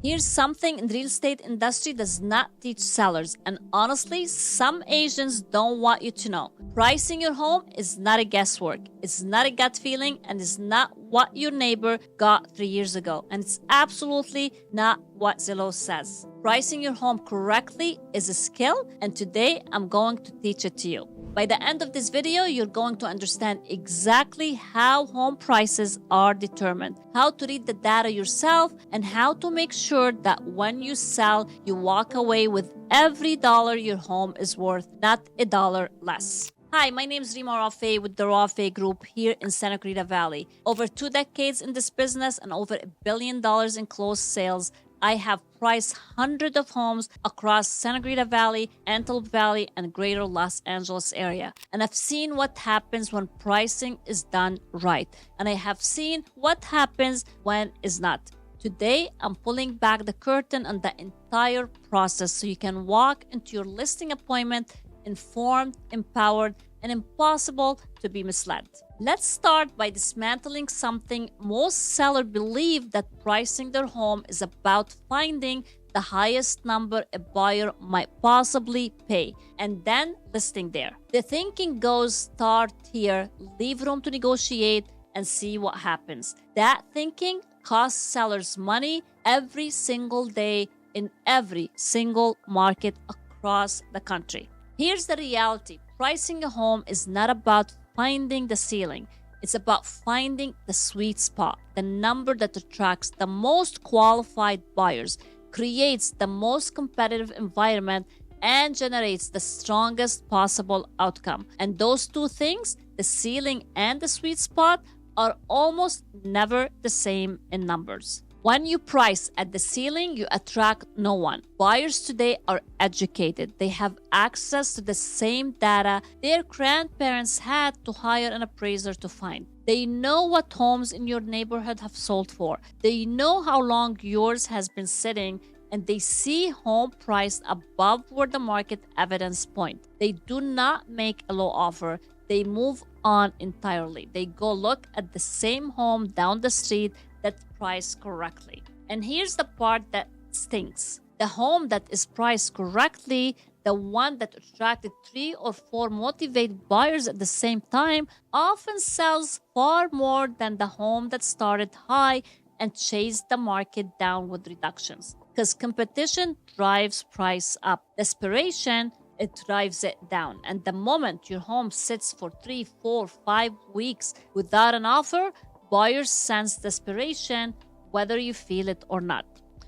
Here's something in the real estate industry does not teach sellers, and honestly, some agents don't want you to know. Pricing your home is not a guesswork. It's not a gut feeling, and it's not what your neighbor got 3 years ago. And it's absolutely not what Zillow says. Pricing your home correctly is a skill, and today I'm going to teach it to you. By the end of this video, you're going to understand exactly how home prices are determined, how to read the data yourself, and how to make sure that when you sell, you walk away with every dollar your home is worth, not a dollar less. Hi, my name is Rima Rafay with the Rafay Group here in Santa Clarita Valley. Over 2 decades in this business and over $1 billion in closed sales, I have priced hundreds of homes across Santa Clarita Valley, Antelope Valley, and greater Los Angeles area. And I've seen what happens when pricing is done right. And I have seen what happens when it's not. Today, I'm pulling back the curtain on the entire process so you can walk into your listing appointment informed, empowered, and impossible to be misled. Let's start by dismantling something most sellers believe, that pricing their home is about finding the highest number a buyer might possibly pay and then listing there. The thinking goes, start here, leave room to negotiate, and see what happens. That thinking costs sellers money every single day in every single market across the country. Here's the reality. Pricing a home is not about finding the ceiling. It's about finding the sweet spot, the number that attracts the most qualified buyers, creates the most competitive environment, and generates the strongest possible outcome. And those two things, the ceiling and the sweet spot, are almost never the same in numbers. When you price at the ceiling, you attract no one. Buyers today are educated. They have access to the same data their grandparents had to hire an appraiser to find. They know what homes in your neighborhood have sold for. They know how long yours has been sitting, and they see home priced above where the market evidence point. They do not make a low offer. They move on entirely. They go look at the same home down the street that's priced correctly. And here's the part that stinks. The home that is priced correctly, the one that attracted 3 or 4 motivated buyers at the same time, often sells far more than the home that started high and chased the market down with reductions. Because competition drives price up. Desperation, it drives it down. And the moment your home sits for 3, 4, 5 weeks without an offer, buyers sense desperation, whether you feel it or not.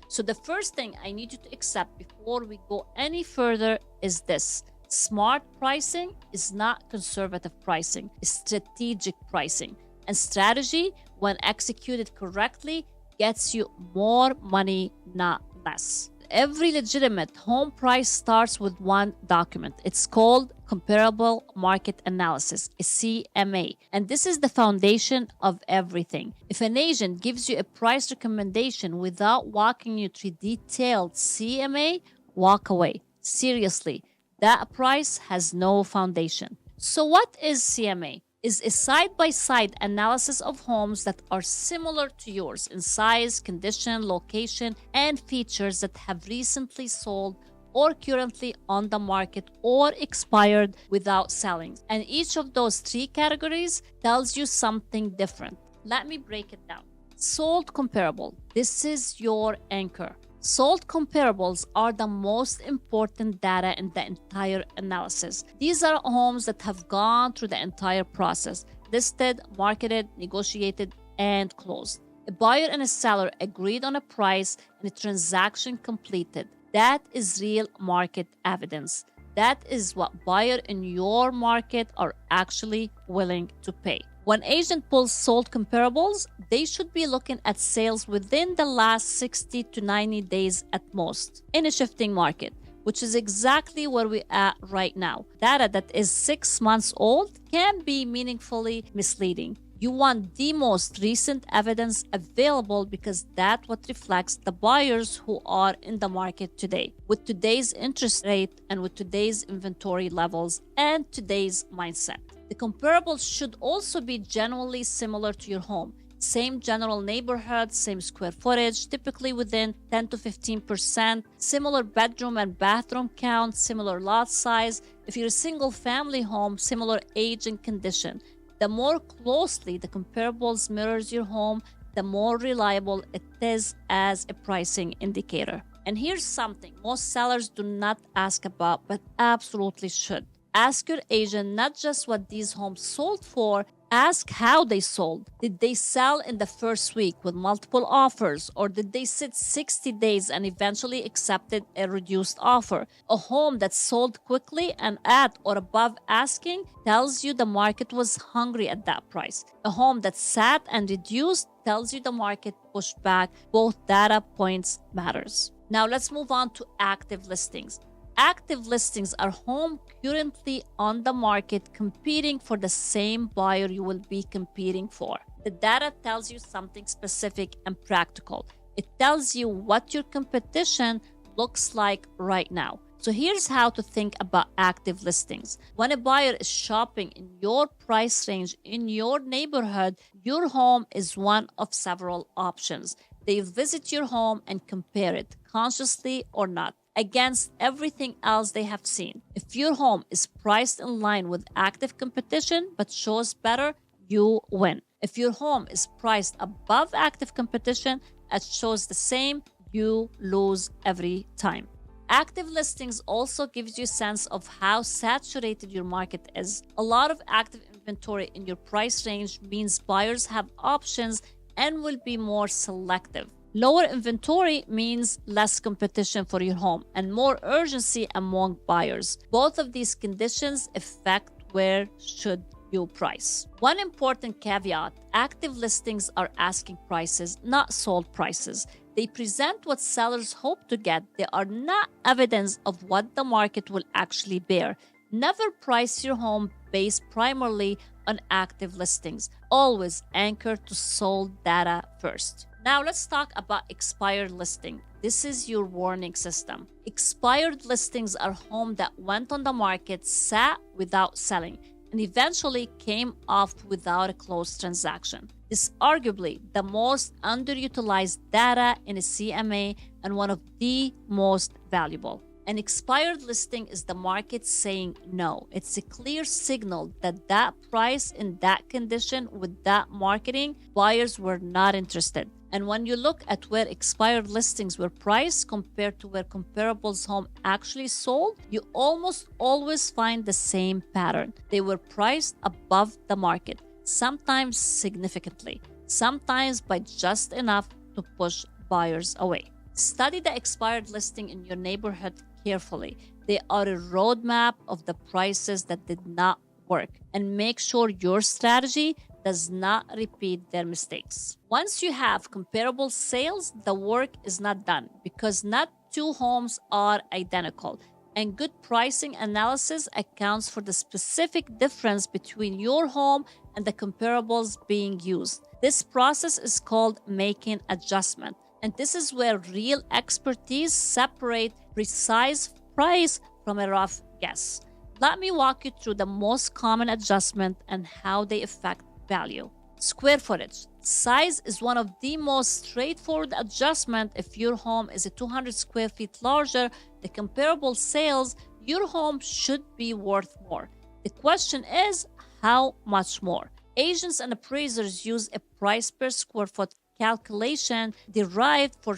So the first thing I need you to accept before we go any further is this. Smart pricing is not conservative pricing, it's strategic pricing. And strategy, when executed correctly, gets you more money, not less. Every legitimate home price starts with one document. It's called Comparable Market Analysis, a CMA. And this is the foundation of everything. If an agent gives you a price recommendation without walking you through detailed CMA, walk away. Seriously, that price has no foundation. So what is CMA? Is a side-by-side analysis of homes that are similar to yours in size, condition, location, and features that have recently sold or currently on the market or expired without selling. And each of those 3 categories tells you something different. Let me break it down. Sold comparable. This is your anchor. Sold comparables are the most important data in the entire analysis. These are homes that have gone through the entire process: listed, marketed, negotiated, and closed. A buyer and a seller agreed on a price and a transaction completed. That is real market evidence. That is what buyers in your market are actually willing to pay. When agent pulls sold comparables, they should be looking at sales within the last 60 to 90 days at most in a shifting market, which is exactly where we're at right now. Data that is 6 months old can be meaningfully misleading. You want the most recent evidence available because that's what reflects the buyers who are in the market today, with today's interest rate and with today's inventory levels and today's mindset. The comparables should also be generally similar to your home. Same general neighborhood, same square footage, typically within 10 to 15%, similar bedroom and bathroom count, similar lot size. If you're a single family home, similar age and condition. The more closely the comparables mirrors your home, the more reliable it is as a pricing indicator. And here's something most sellers do not ask about, but absolutely should. Ask your agent not just what these homes sold for, ask how they sold. Did they sell in the first week with multiple offers, or did they sit 60 days and eventually accepted a reduced offer? A home that sold quickly and at or above asking tells you the market was hungry at that price. A home that sat and reduced tells you the market pushed back. Both data points matters. Now let's move on to active listings. Active listings are homes currently on the market competing for the same buyer you will be competing for. The data tells you something specific and practical. It tells you what your competition looks like right now. So here's how to think about active listings. When a buyer is shopping in your price range in your neighborhood, your home is one of several options. They visit your home and compare it, consciously or not, against everything else they have seen. If your home is priced in line with active competition but shows better, you win. If your home is priced above active competition and shows the same, you lose every time. Active listings also gives you a sense of how saturated your market is. A lot of active inventory in your price range means buyers have options and will be more selective. Lower inventory means less competition for your home and more urgency among buyers. Both of these conditions affect where should you price. One important caveat: active listings are asking prices, not sold prices. They present what sellers hope to get. They are not evidence of what the market will actually bear. Never price your home based primarily on active listings. Always anchor to sold data first. Now let's talk about expired listing. This is your warning system. Expired listings are homes that went on the market, sat without selling, and eventually came off without a closed transaction. This is arguably the most underutilized data in a CMA and one of the most valuable. An expired listing is the market saying no. It's a clear signal that that price in that condition with that marketing, buyers were not interested. And when you look at where expired listings were priced compared to where comparables home actually sold, you almost always find the same pattern. They were priced above the market, sometimes significantly, sometimes by just enough to push buyers away. Study the expired listing in your neighborhood carefully. They are a roadmap of the prices that did not work, and make sure your strategy does not repeat their mistakes. Once you have comparable sales, the work is not done because not two homes are identical, and good pricing analysis accounts for the specific difference between your home and the comparables being used. This process is called making adjustment, and this is where real expertise separates precise price from a rough guess. Let me walk you through the most common adjustment and how they affect value. Square footage. Size is one of the most straightforward adjustment. If your home is a 200 square feet larger, the comparable sales, your home should be worth more. The question is, how much more? Agents and appraisers use a price per square foot calculation derived for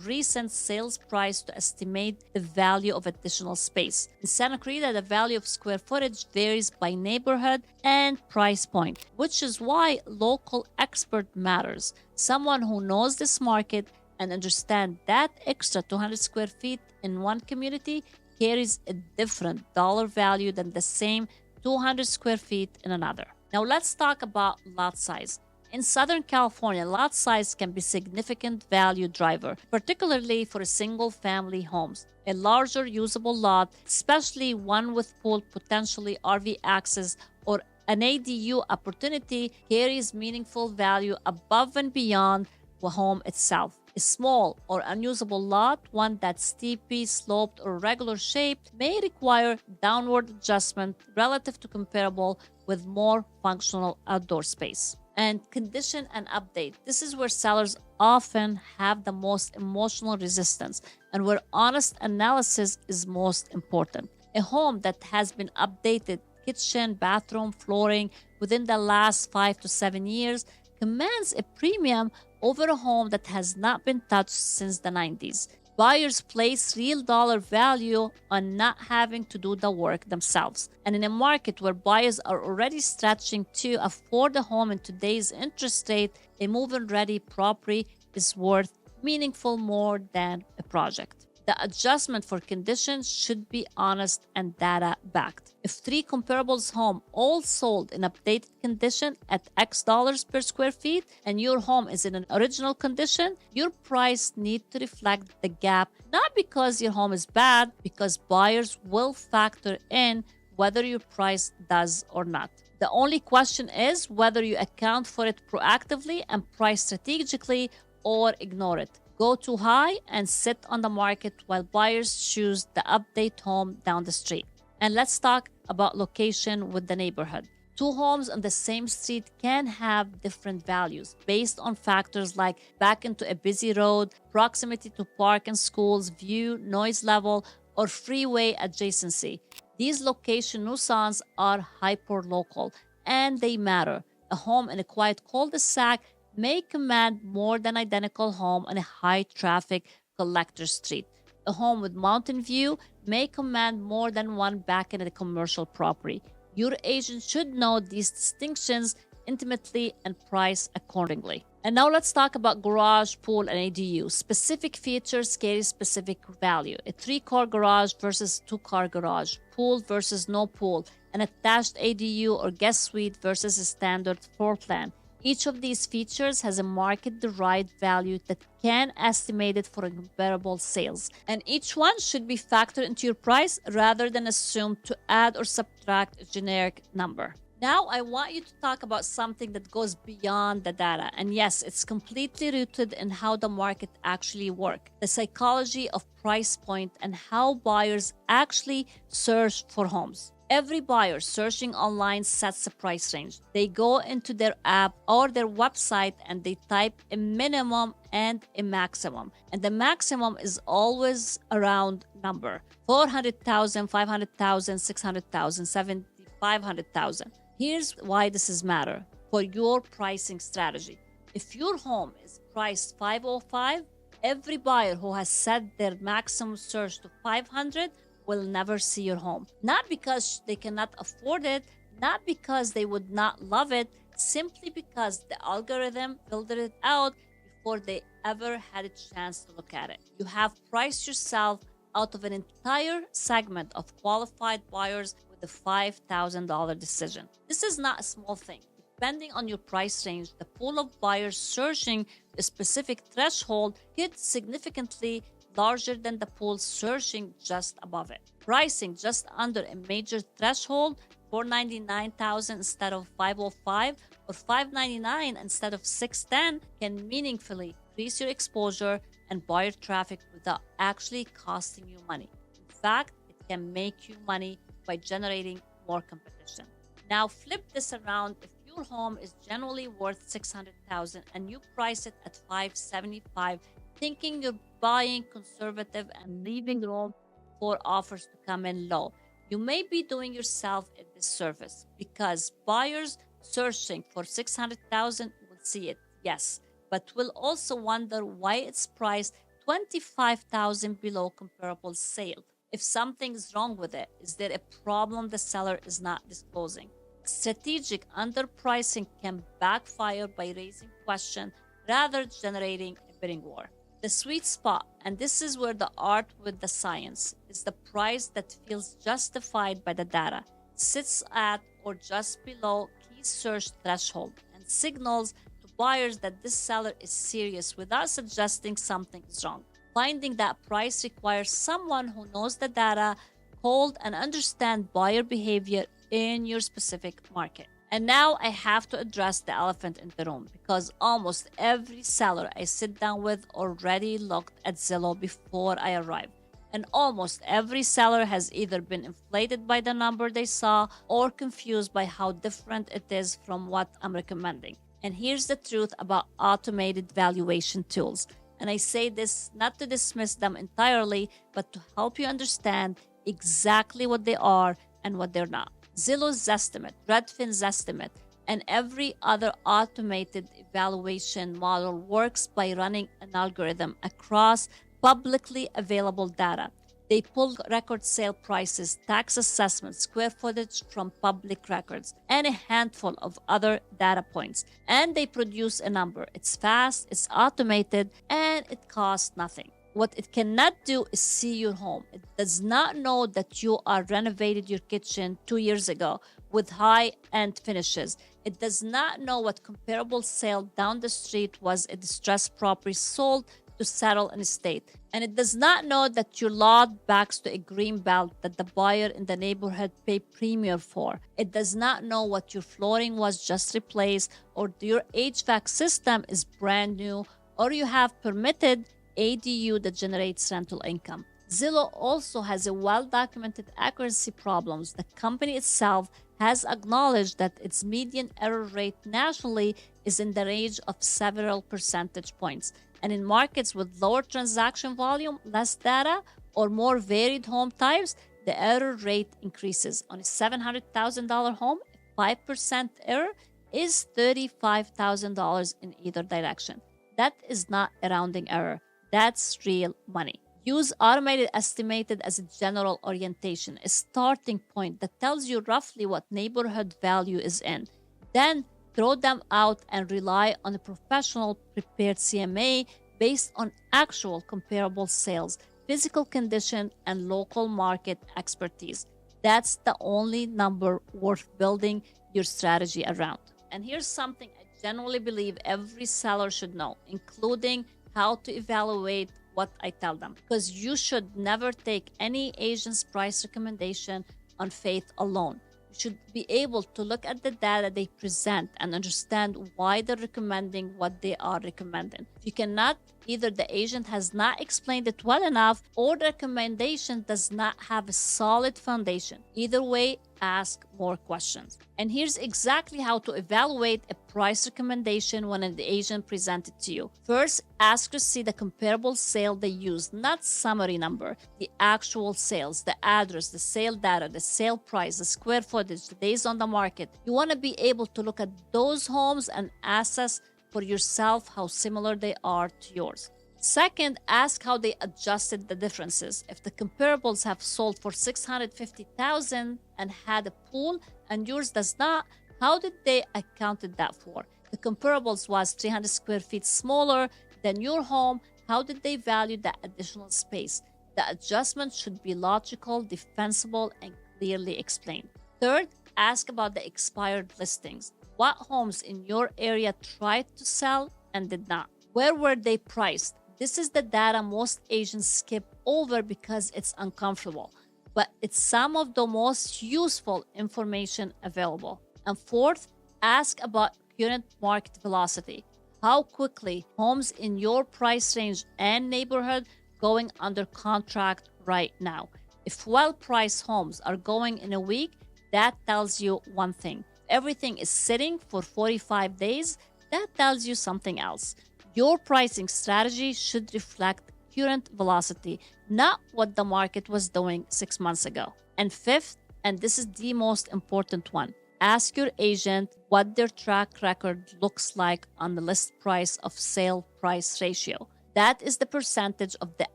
recent sales price to estimate the value of additional space. In Santa Clarita, the value of square footage varies by neighborhood and price point, which is why local expert matters. Someone who knows this market and understands that extra 200 square feet in one community carries a different dollar value than the same 200 square feet in another. Now let's talk about lot size. In Southern California, lot size can be a significant value driver, particularly for single-family homes. A larger usable lot, especially one with pool, potentially RV access, or an ADU opportunity, carries meaningful value above and beyond the home itself. A small or unusable lot, one that's steeply sloped or regular shaped, may require downward adjustment relative to comparable with more functional outdoor space. And condition and update. This is where sellers often have the most emotional resistance and where honest analysis is most important. A home that has been updated, kitchen, bathroom, flooring, within the last 5 to 7 years commands a premium over a home that has not been touched since the 90s. Buyers place real dollar value on not having to do the work themselves. And in a market where buyers are already stretching to afford a home in today's interest rate, a move-in ready property is worth meaningful more than a project. The adjustment for conditions should be honest and data backed. If 3 comparables home all sold in updated condition at X dollars per square feet and your home is in an original condition, your price needs to reflect the gap, not because your home is bad, because buyers will factor in whether your price does or not. The only question is whether you account for it proactively and price strategically or ignore it. Go too high and sit on the market while buyers choose the update home down the street. And let's talk about location with the neighborhood. 2 homes on the same street can have different values based on factors like back into a busy road, proximity to park and schools, view, noise level, or freeway adjacency. These location nuances are hyper-local and they matter. A home in a quiet cul-de-sac may command more than identical home on a high-traffic collector street. A home with mountain view may command more than one back in a commercial property. Your agent should know these distinctions intimately and price accordingly. And now let's talk about garage, pool, and ADU. Specific features carry specific value. A 3-car garage versus 2-car garage, pool versus no pool, an attached ADU or guest suite versus a standard floor plan. Each of these features has a market-derived value that can estimate it for comparable sales. And each one should be factored into your price rather than assumed to add or subtract a generic number. Now, I want you to talk about something that goes beyond the data. And yes, it's completely rooted in how the market actually works, the psychology of price point and how buyers actually search for homes. Every buyer searching online sets a price range. They go into their app or their website and they type a minimum and a maximum. And the maximum is always around number 400,000, 500,000, 600,000, 500,000. Here's why this is matter for your pricing strategy. If your home is priced 505, every buyer who has set their maximum search to 500 will never see your home. Not because they cannot afford it, not because they would not love it, simply because the algorithm filtered it out before they ever had a chance to look at it. You have priced yourself out of an entire segment of qualified buyers with a $5,000 decision. This is not a small thing. Depending on your price range, the pool of buyers searching a specific threshold could significantly larger than the pool searching just above it. Pricing just under a major threshold, $499,000 instead of $505 or $599 instead of $610, can meaningfully increase your exposure and buyer traffic without actually costing you money. In fact, it can make you money by generating more competition. Now flip this around. If your home is generally worth $600,000 and you price it at $575,000, thinking you're buying conservative and leaving room for offers to come in low, you may be doing yourself a disservice because buyers searching for $600,000 will see it, yes, but will also wonder why it's priced $25,000 below comparable sale. If something is wrong with it, is there a problem the seller is not disclosing? Strategic underpricing can backfire by raising questions rather generating a bidding war. The sweet spot, and this is where the art with the science, is the price that feels justified by the data, sits at or just below key search threshold, and signals to buyers that this seller is serious without suggesting something is wrong. Finding that price requires someone who knows the data, cold, and understand buyer behavior in your specific market. And now I have to address the elephant in the room because almost every seller I sit down with already looked at Zillow before I arrived. And almost every seller has either been inflated by the number they saw or confused by how different it is from what I'm recommending. And here's the truth about automated valuation tools. And I say this not to dismiss them entirely, but to help you understand exactly what they are and what they're not. Zillow's estimate, Redfin's estimate, and every other automated evaluation model works by running an algorithm across publicly available data. They pull record sale prices, tax assessments, square footage from public records, and a handful of other data points. And they produce a number. It's fast, it's automated, and it costs nothing. What it cannot do is see your home. It does not know that you are renovated your kitchen 2 years ago with high-end finishes. It does not know what comparable sale down the street was a distressed property sold to settle an estate. And it does not know that your lot backs to a green belt that the buyer in the neighborhood paid premium for. It does not know what your flooring was just replaced, or your HVAC system is brand new, or you have permitted ADU that generates rental income. Zillow also has a well-documented accuracy problems. The company itself has acknowledged that its median error rate nationally is in the range of several percentage points. And in markets with lower transaction volume, less data, or more varied home types, the error rate increases. On a $700,000 home, 5% error is $35,000 in either direction. That is not a rounding error. That's real money. Use automated estimated as a general orientation, a starting point that tells you roughly what neighborhood value is in. Then throw them out and rely on a professional prepared CMA based on actual comparable sales, physical condition, and local market expertise. That's the only number worth building your strategy around. And here's something I genuinely believe every seller should know, including how to evaluate what I tell them, because you should never take any agent's price recommendation on faith alone. You should be able to look at the data they present and understand why they're recommending what they are recommending. If you cannot, either the agent has not explained it well enough, or the recommendation does not have a solid foundation. Either way, ask more questions. And here's exactly how to evaluate a price recommendation when an agent presents it to you. First, ask to see the comparable sale they use, not summary number, the actual sales, the address, the sale data, the sale price, the square footage, the days on the market. You want to be able to look at those homes and assess for yourself how similar they are to yours. Second, ask how they adjusted the differences. If the comparables have sold for $650,000 and had a pool and yours does not, how did they accounted that for? The comparables was 300 square feet smaller than your home. How did they value that additional space? The adjustment should be logical, defensible, and clearly explained. Third, ask about the expired listings. What homes in your area tried to sell and did not? Where were they priced? This is the data most agents skip over because it's uncomfortable, but it's some of the most useful information available. And fourth, ask about current market velocity. How quickly homes in your price range and neighborhood going under contract right now. If well-priced homes are going in a week, that tells you one thing. Everything is sitting for 45 days, that tells you something else. Your pricing strategy should reflect current velocity, not what the market was doing 6 months ago. And fifth, and this is the most important one, ask your agent what their track record looks like on the list price of sale price ratio. That is the percentage of the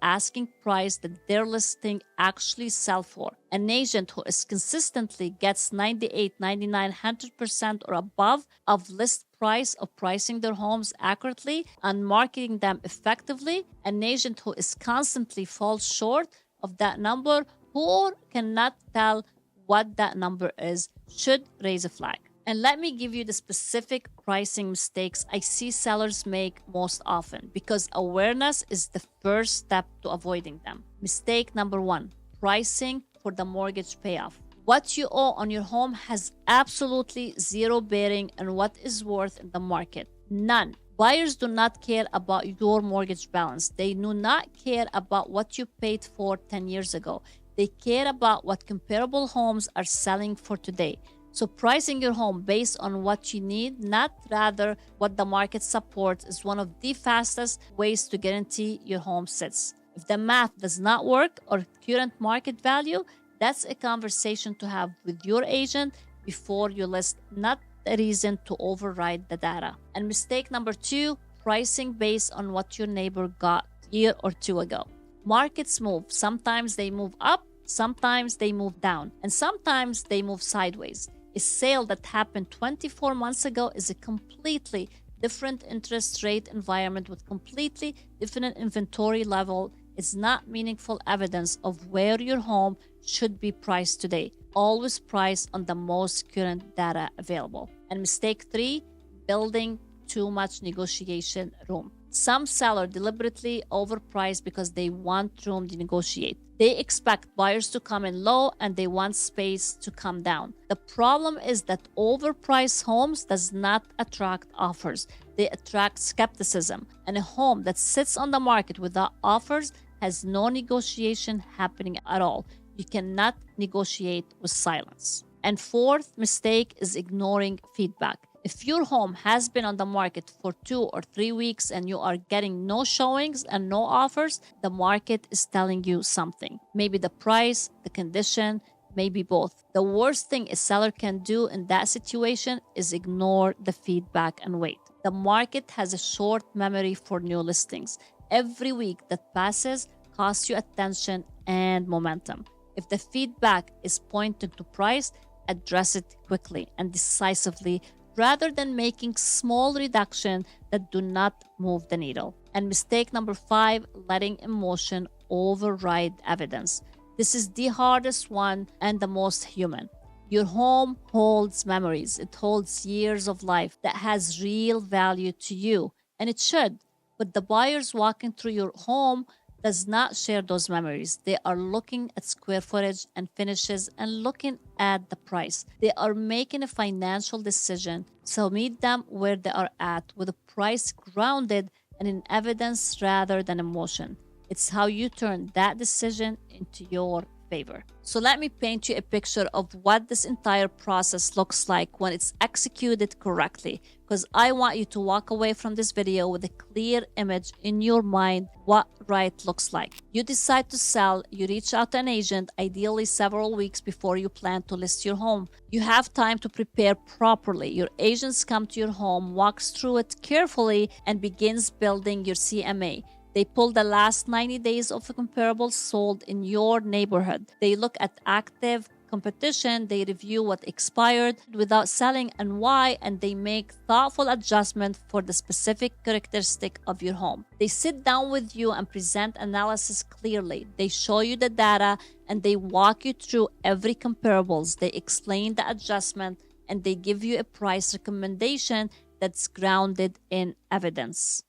asking price that their listing actually sell for. An agent who is consistently gets 98, 99, 100% or above of list price of pricing their homes accurately and marketing them effectively, an agent who is constantly falls short of that number or cannot tell what that number is should raise a flag. And let me give you the specific pricing mistakes I see sellers make most often, because awareness is the first step to avoiding them. Mistake number 1, pricing for the mortgage payoff. What you owe on your home has absolutely zero bearing on what is worth in the market. None. Buyers do not care about your mortgage balance. They do not care about what you paid for 10 years ago. They care about what comparable homes are selling for today. So pricing your home based on what you need, not rather what the market supports, is one of the fastest ways to guarantee your home sits. If the math does not work or current market value, that's a conversation to have with your agent before you list, not a reason to override the data. And mistake number 2, pricing based on what your neighbor got a year or 2 ago. Markets move. Sometimes they move up, sometimes they move down, and sometimes they move sideways. A sale that happened 24 months ago is a completely different interest rate environment with completely different inventory level. It's not meaningful evidence of where your home should be priced today. Always price on the most current data available. And mistake 3, building too much negotiation room. Some sellers deliberately overprice because they want room to negotiate. They expect buyers to come in low and they want space to come down. The problem is that overpriced homes does not attract offers. They attract skepticism. And a home that sits on the market without offers has no negotiation happening at all. You cannot negotiate with silence. And 4th mistake is ignoring feedback. If your home has been on the market for 2 or 3 weeks and you are getting no showings and no offers, the market is telling you something. Maybe the price, the condition, maybe both. The worst thing a seller can do in that situation is ignore the feedback and wait. The market has a short memory for new listings. Every week that passes costs you attention and momentum. If the feedback is pointing to price, address it quickly and decisively rather than making small reductions that do not move the needle. And mistake number 5, letting emotion override evidence. This is the hardest one and the most human. Your home holds memories. It holds years of life that has real value to you, and it should. But the buyers walking through your home does not share those memories. They are looking at square footage and finishes and looking at the price. They are making a financial decision. So meet them where they are at with a price grounded and in evidence rather than emotion. It's how you turn that decision into your favor. So let me paint you a picture of what this entire process looks like when it's executed correctly, because I want you to walk away from this video with a clear image in your mind what right looks like. You decide to sell, you reach out to an agent, ideally several weeks before you plan to list your home. You have time to prepare properly. Your agents come to your home, walks through it carefully, and begins building your CMA. They pull the last 90 days of comparables sold in your neighborhood. They look at active competition. They review what expired without selling and why, and they make thoughtful adjustments for the specific characteristic of your home. They sit down with you and present analysis clearly. They show you the data and they walk you through every comparables. They explain the adjustment and they give you a price recommendation that's grounded in evidence.